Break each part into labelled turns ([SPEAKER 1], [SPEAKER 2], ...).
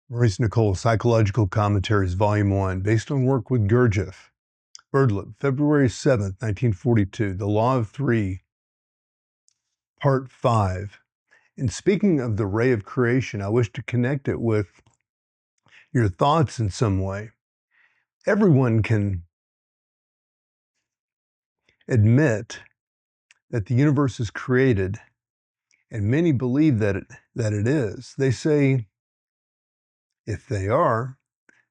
[SPEAKER 1] Maurice Nicol, Psychological Commentaries, Volume 1, based on work with Gurdjieff. Birdlip, February 7th, 1942, The Law of Three, Part 5. In speaking of the ray of creation, I wish to connect it with your thoughts in some way. Everyone can admit that the universe is created, and many believe that it is. They say, if they are,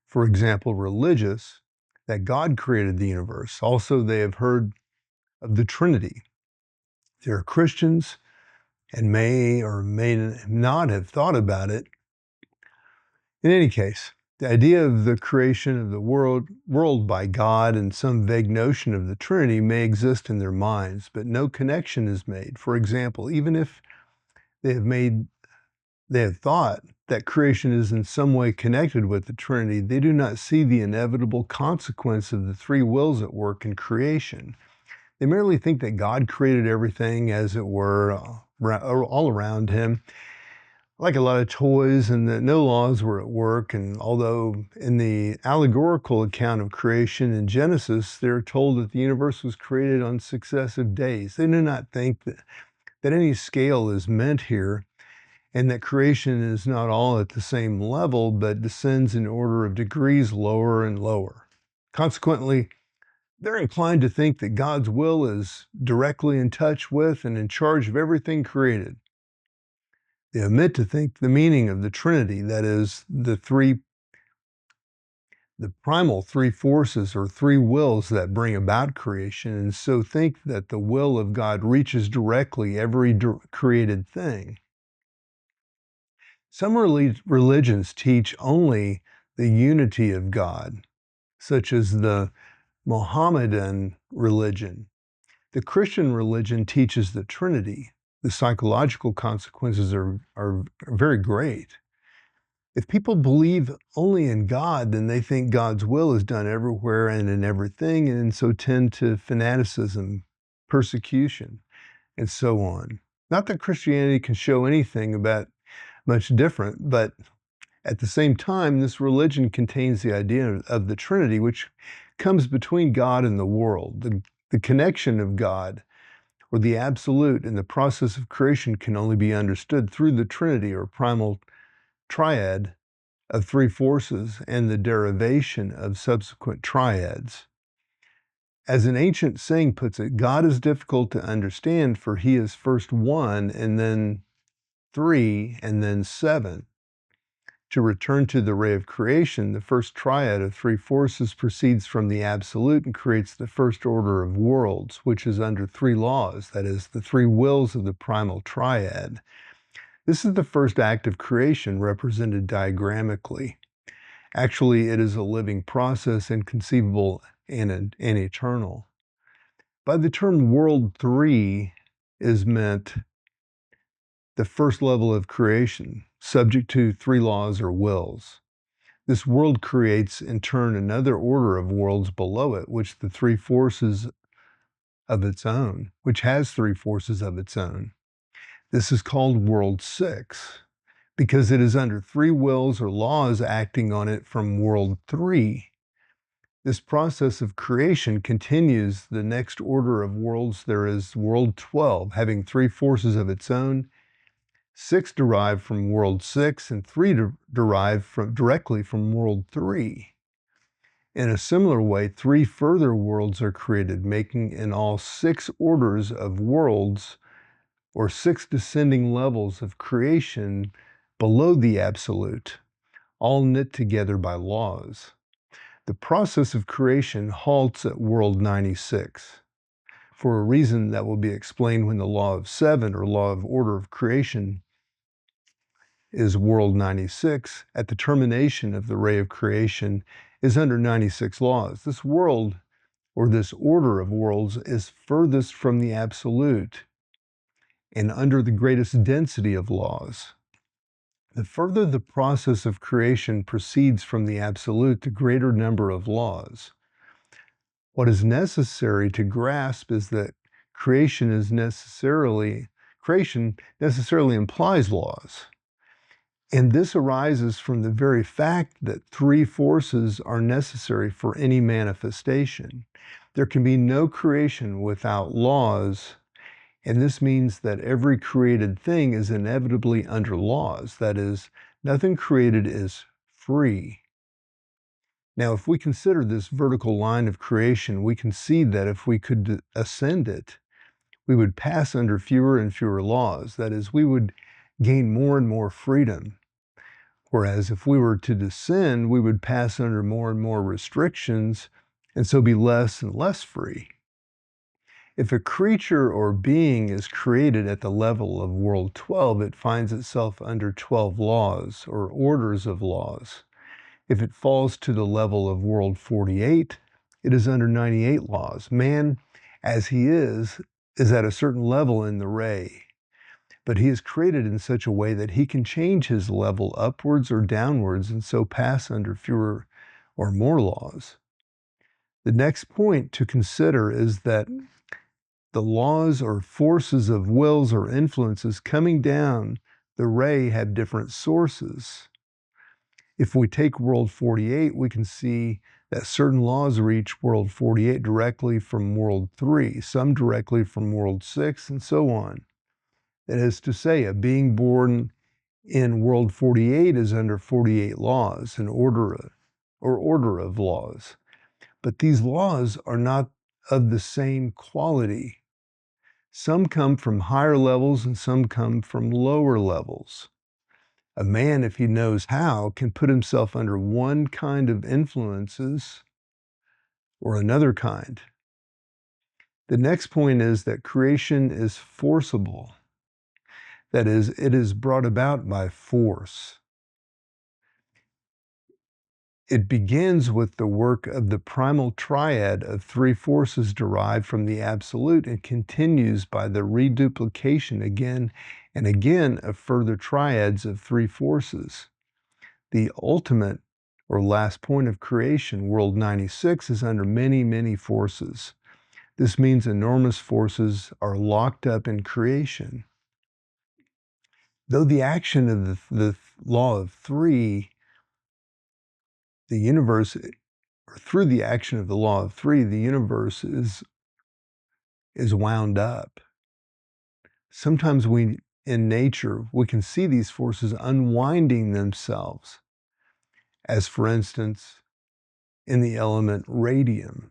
[SPEAKER 1] for example, religious, that God created the universe. Also, they have heard of the Trinity. They're Christians and may or may not have thought about it. In any case, the idea of the creation of the world by God and some vague notion of the Trinity may exist in their minds, but no connection is made. For example, even if they have thought that creation is in some way connected with the Trinity, they do not see the inevitable consequence of the three wills at work in creation. They merely think that God created everything, as it were, all around him, like a lot of toys, and that no laws were at work. And although in the allegorical account of creation in Genesis, they're told that the universe was created on successive days, they do not think that any scale is meant here, and that creation is not all at the same level, but descends in order of degrees lower and lower. Consequently, they're inclined to think that God's will is directly in touch with and in charge of everything created. They omit to think the meaning of the Trinity, that is, the primal three forces or three wills that bring about creation, and so think that the will of God reaches directly every created thing. Some religions teach only the unity of God, such as the Mohammedan religion. The Christian religion teaches the Trinity. The psychological consequences are very great. If people believe only in God, then they think God's will is done everywhere and in everything, and so tend to fanaticism, persecution, and so on. Not that Christianity can show anything about much different, but at the same time, this religion contains the idea of the Trinity, which comes between God and the world. The connection of God, or the absolute, in the process of creation can only be understood through the Trinity, or Primal Triad, of three forces and the derivation of subsequent triads. As an ancient saying puts it, God is difficult to understand, for he is first one and then three and then seven. To return to the ray of creation, the first triad of three forces proceeds from the absolute and creates the first order of worlds, which is under three laws, that is, the three wills of the primal triad. This is the first act of creation represented diagrammically. Actually, it is a living process, inconceivable and eternal. By the term world three is meant the first level of creation, subject to three laws or wills. This world creates, in turn, another order of worlds below it, which has three forces of its own. This is called world 6, because it is under three wills or laws acting on it from world 3. This process of creation continues the next order of worlds. There is world 12, having three forces of its own, 6 derived from world 6, and 3 derived directly from world 3. In a similar way, 3 further worlds are created, making in all 6 orders of worlds, or 6 descending levels of creation below the absolute, all knit together by laws. The process of creation halts at world 96, for a reason that will be explained when the law of 7, or law of order of creation, is world 96. At the termination of the ray of creation is under 96 laws. This world, or this order of worlds, is furthest from the absolute and under the greatest density of laws. The further the process of creation proceeds from the absolute, the greater number of laws. What is necessary to grasp is that creation necessarily implies laws. And this arises from the very fact that three forces are necessary for any manifestation. There can be no creation without laws, and this means that every created thing is inevitably under laws. That is, nothing created is free. Now, if we consider this vertical line of creation, we can see that if we could ascend it, we would pass under fewer and fewer laws. That is, we would gain more and more freedom. Whereas if we were to descend, we would pass under more and more restrictions and so be less and less free. If a creature or being is created at the level of world 12, it finds itself under 12 laws or orders of laws. If it falls to the level of world 48, it is under 98 laws. Man, as he is at a certain level in the ray. But he is created in such a way that he can change his level upwards or downwards and so pass under fewer or more laws. The next point to consider is that the laws or forces of wills or influences coming down the ray have different sources. If we take world 48, we can see that certain laws reach world 48 directly from world 3, some directly from world 6, and so on. That is to say, a being born in world 48 is under 48 laws, an order of laws. But these laws are not of the same quality. Some come from higher levels and some come from lower levels. A man, if he knows how, can put himself under one kind of influences or another kind. The next point is that creation is forcible. That is, it is brought about by force. It begins with the work of the Primal Triad of three forces derived from the Absolute and continues by the reduplication again and again of further triads of three forces. The ultimate or last point of creation, World 96, is under many, many forces. This means enormous forces are locked up in creation. Though the action of the law of three, the universe, or through the action of the law of three, the universe is wound up. Sometimes in nature, we can see these forces unwinding themselves, as for instance, in the element radium.